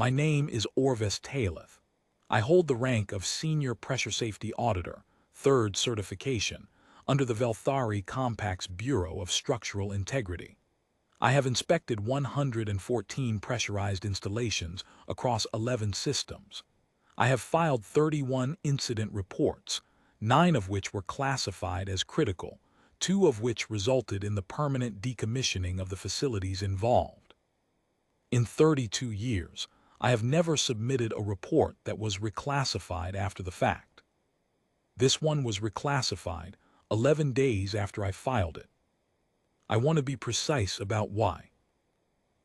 My name is Orvis Talith. I hold the rank of Senior Pressure Safety Auditor, 3rd certification, under the Velthari Compact's Bureau of Structural Integrity. I have inspected 114 pressurized installations across 11 systems. I have filed 31 incident reports, 9 of which were classified as critical, 2 of which resulted in the permanent decommissioning of the facilities involved. In 32 years, I have never submitted a report that was reclassified after the fact. This one was reclassified 11 days after I filed it. I want to be precise about why.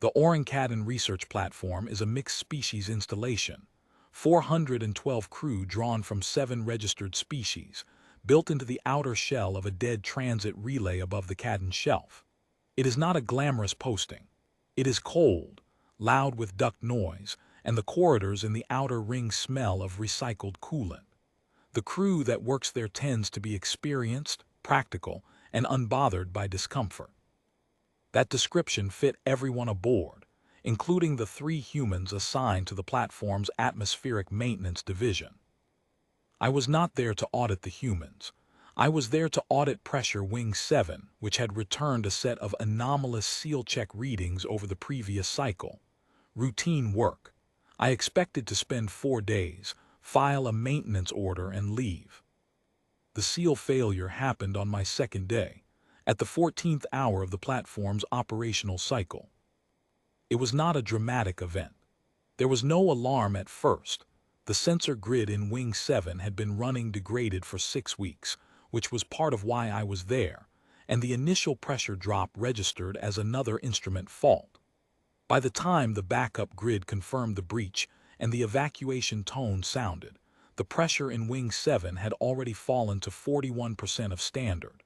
The Orang-Katan research platform is a mixed species installation, 412 crew drawn from 7 registered species, built into the outer shell of a dead transit relay above the Katan shelf. It is not a glamorous posting. It is cold, loud with duct noise, and the corridors in the outer ring smell of recycled coolant. The crew that works there tends to be experienced, practical, and unbothered by discomfort. That description fit everyone aboard, including the 3 humans assigned to the platform's atmospheric maintenance division. I was not there to audit the humans. I was there to audit Pressure Wing 7, which had returned a set of anomalous seal check readings over the previous cycle. Routine work. I expected to spend 4 days, file a maintenance order, and leave. The seal failure happened on my 2nd day, at the 14th hour of the platform's operational cycle. It was not a dramatic event. There was no alarm at first. The sensor grid in Wing 7 had been running degraded for 6 weeks, which was part of why I was there, and the initial pressure drop registered as another instrument fault. By the time the backup grid confirmed the breach and the evacuation tone sounded, the pressure in Wing 7 had already fallen to 41% of standard.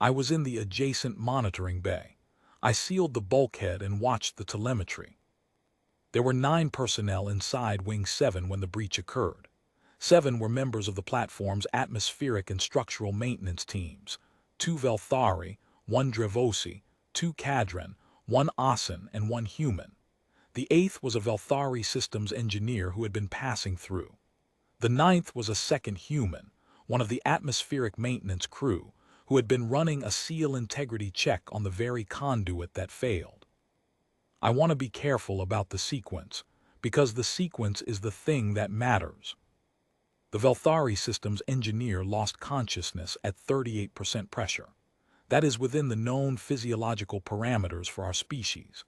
I was in the adjacent monitoring bay. I sealed the bulkhead and watched the telemetry. There were 9 personnel inside Wing 7 when the breach occurred. 7 were members of the platform's atmospheric and structural maintenance teams, 2 Velthari, 1 Drevosi, 2 Cadran, 1 Asen, and 1 human. The 8th was a Velthari systems engineer who had been passing through. The 9th was a 2nd human, one of the atmospheric maintenance crew, who had been running a seal integrity check on the very conduit that failed. I want to be careful about the sequence, because the sequence is the thing that matters. The Velthari systems engineer lost consciousness at 38% pressure. That is within the known physiological parameters for our species.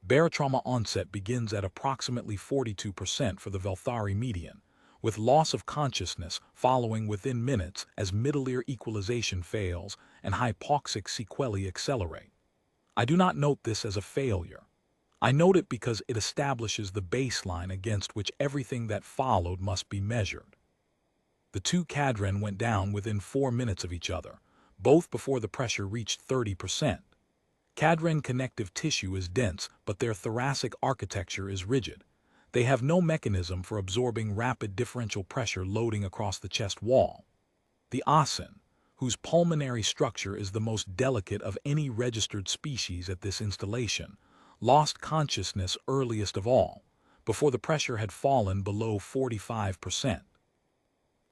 Barotrauma onset begins at approximately 42% for the Velthari median, with loss of consciousness following within minutes as middle ear equalization fails and hypoxic sequelae accelerate. I do not note this as a failure. I note it because it establishes the baseline against which everything that followed must be measured. The 2 Cadran went down within 4 minutes of each other, both before the pressure reached 30%. Cadran connective tissue is dense, but their thoracic architecture is rigid. They have no mechanism for absorbing rapid differential pressure loading across the chest wall. The Asen, whose pulmonary structure is the most delicate of any registered species at this installation, lost consciousness earliest of all, before the pressure had fallen below 45%.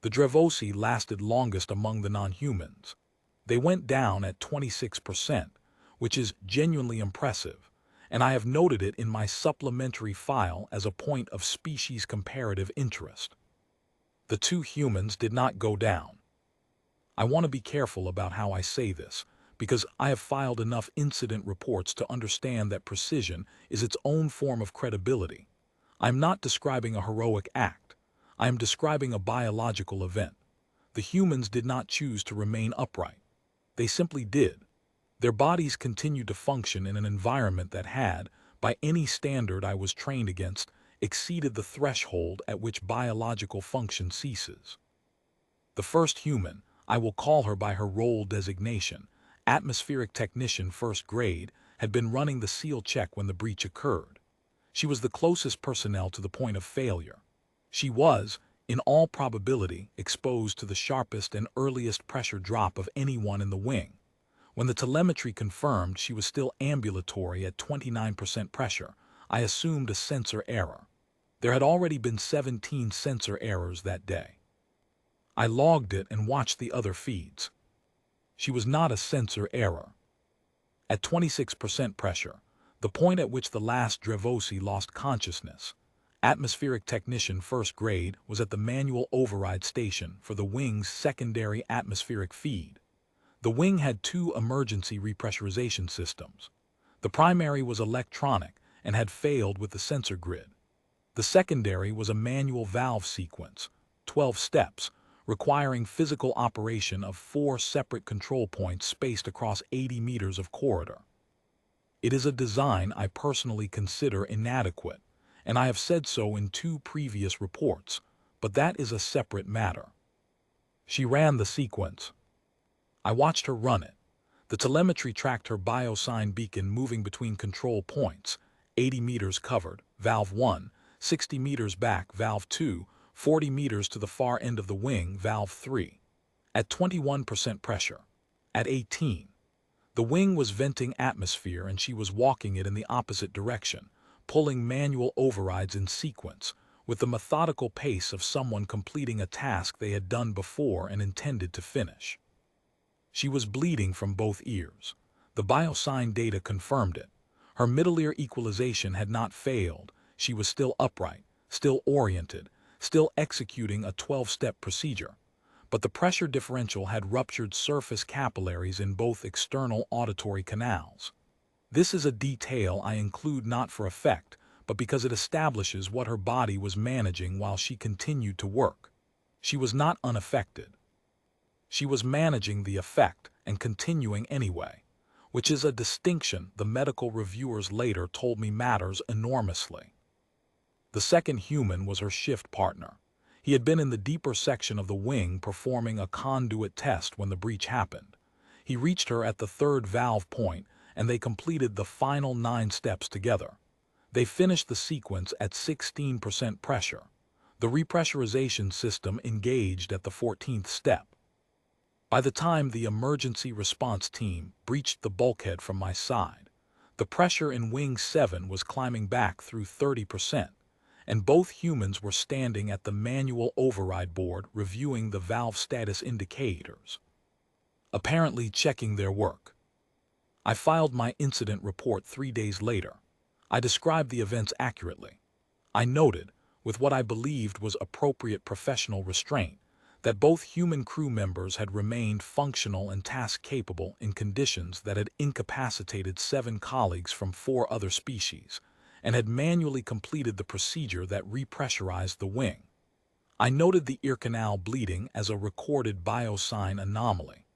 The Drevosi lasted longest among the non-humans. They went down at 26%, which is genuinely impressive, and I have noted it in my supplementary file as a point of species comparative interest. The 2 humans did not go down. I want to be careful about how I say this, because I have filed enough incident reports to understand that precision is its own form of credibility. I am not describing a heroic act. I am describing a biological event. The humans did not choose to remain upright. They simply did. Their bodies continued to function in an environment that had, by any standard I was trained against, exceeded the threshold at which biological function ceases. The first human, I will call her by her role designation, atmospheric technician 1st grade, had been running the seal check when the breach occurred. She was the closest personnel to the point of failure. She was, in all probability, exposed to the sharpest and earliest pressure drop of anyone in the wing. When the telemetry confirmed she was still ambulatory at 29% pressure, I assumed a sensor error. There had already been 17 sensor errors that day. I logged it and watched the other feeds. She was not a sensor error. At 26% pressure, the point at which the last Drevosi lost consciousness, atmospheric technician first grade was at the manual override station for the wing's secondary atmospheric feed. The wing had two emergency repressurization systems. The primary was electronic and had failed with the sensor grid. The secondary was a manual valve sequence, 12 steps, requiring physical operation of 4 separate control points spaced across 80 meters of corridor. It is a design I personally consider inadequate, and I have said so in 2 previous reports, but that is a separate matter. She ran the sequence. I watched her run it. The telemetry tracked her biosign beacon moving between control points, 80 meters covered, valve 1, 60 meters back, valve 2, 40 meters to the far end of the wing, valve 3. At 21% pressure. At 18. The wing was venting atmosphere and she was walking it in the opposite direction, pulling manual overrides in sequence, with the methodical pace of someone completing a task they had done before and intended to finish. She was bleeding from both ears. The biosign data confirmed it. Her middle ear equalization had not failed. She was still upright, still oriented, still executing a 12-step procedure. But the pressure differential had ruptured surface capillaries in both external auditory canals. This is a detail I include not for effect, but because it establishes what her body was managing while she continued to work. She was not unaffected. She was managing the effect and continuing anyway, which is a distinction the medical reviewers later told me matters enormously. The second human was her shift partner. He had been in the deeper section of the wing performing a conduit test when the breach happened. He reached her at the third valve point, and they completed the final 9 steps together. They finished the sequence at 16% pressure. The repressurization system engaged at the 14th step. By the time the emergency response team breached the bulkhead from my side, the pressure in Wing 7 was climbing back through 30%, and both humans were standing at the manual override board reviewing the valve status indicators, apparently checking their work. I filed my incident report 3 days later. I described the events accurately. I noted, with what I believed was appropriate professional restraint, that both human crew members had remained functional and task-capable in conditions that had incapacitated 7 colleagues from 4 other species, and had manually completed the procedure that repressurized the wing. I noted the ear canal bleeding as a recorded biosign anomaly.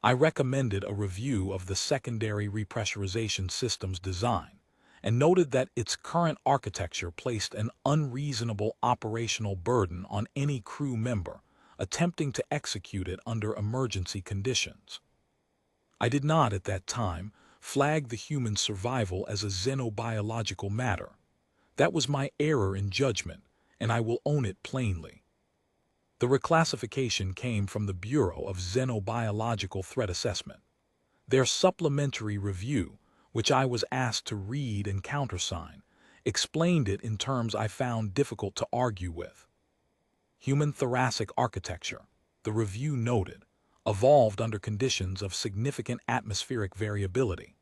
I recommended a review of the secondary repressurization system's design, and noted that its current architecture placed an unreasonable operational burden on any crew member attempting to execute it under emergency conditions. I did not, at that time, flag the human survival as a xenobiological matter. That was my error in judgment, and I will own it plainly. The reclassification came from the Bureau of Xenobiological Threat Assessment. Their supplementary review, which I was asked to read and countersign, explained it in terms I found difficult to argue with. Human thoracic architecture, the review noted, evolved under conditions of significant atmospheric variability.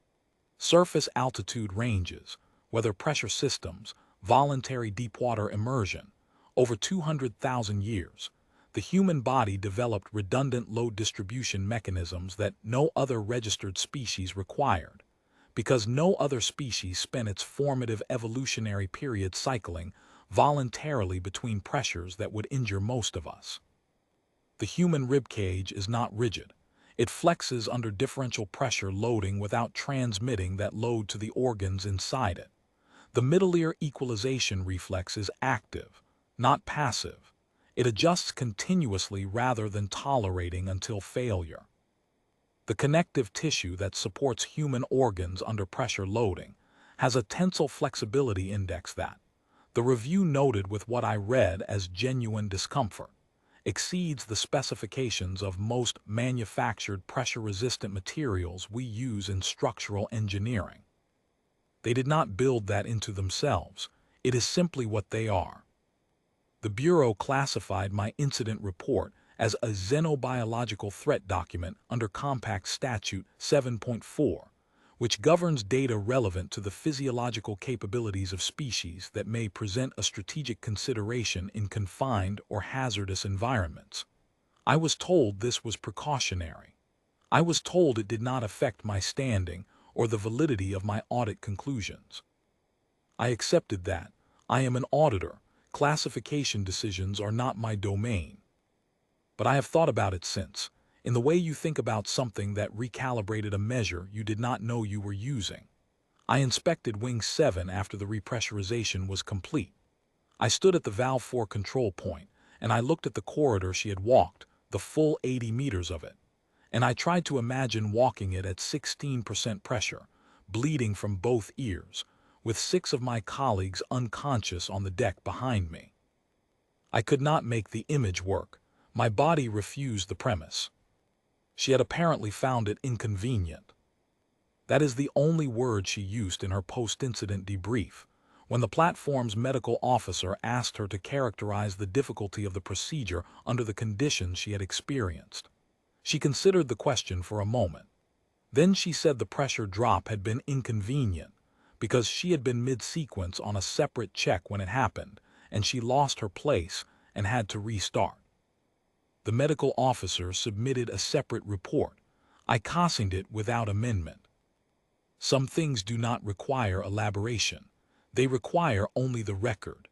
Surface altitude ranges, weather pressure systems, voluntary deepwater immersion. Over 200,000 years, the human body developed redundant load distribution mechanisms that no other registered species required, because no other species spent its formative evolutionary period cycling voluntarily between pressures that would injure most of us. The human ribcage is not rigid. It flexes under differential pressure loading without transmitting that load to the organs inside it. The middle ear equalization reflex is active, not passive. It adjusts continuously rather than tolerating until failure. The connective tissue that supports human organs under pressure loading has a tensile flexibility index that, the review noted with what I read as genuine discomfort, exceeds the specifications of most manufactured pressure-resistant materials we use in structural engineering. They did not build that into themselves. It is simply what they are. The Bureau classified my incident report as a xenobiological threat document under Compact Statute 7.4, which governs data relevant to the physiological capabilities of species that may present a strategic consideration in confined or hazardous environments. I was told this was precautionary. I was told it did not affect my standing or the validity of my audit conclusions. I accepted that. I am an auditor. Classification decisions are not my domain. But I have thought about it since, in the way you think about something that recalibrated a measure you did not know you were using. I inspected Wing 7 after the repressurization was complete. I stood at the valve 4 control point, and I looked at the corridor she had walked, the full 80 meters of it. And I tried to imagine walking it at 16% pressure, bleeding from both ears, with 6 of my colleagues unconscious on the deck behind me. I could not make the image work. My body refused the premise. She had apparently found it inconvenient. That is the only word she used in her post-incident debrief, when the platform's medical officer asked her to characterize the difficulty of the procedure under the conditions she had experienced. She considered the question for a moment. Then she said the pressure drop had been inconvenient because she had been mid-sequence on a separate check when it happened, and she lost her place and had to restart. The medical officer submitted a separate report. I cosigned it without amendment. Some things do not require elaboration. They require only the record.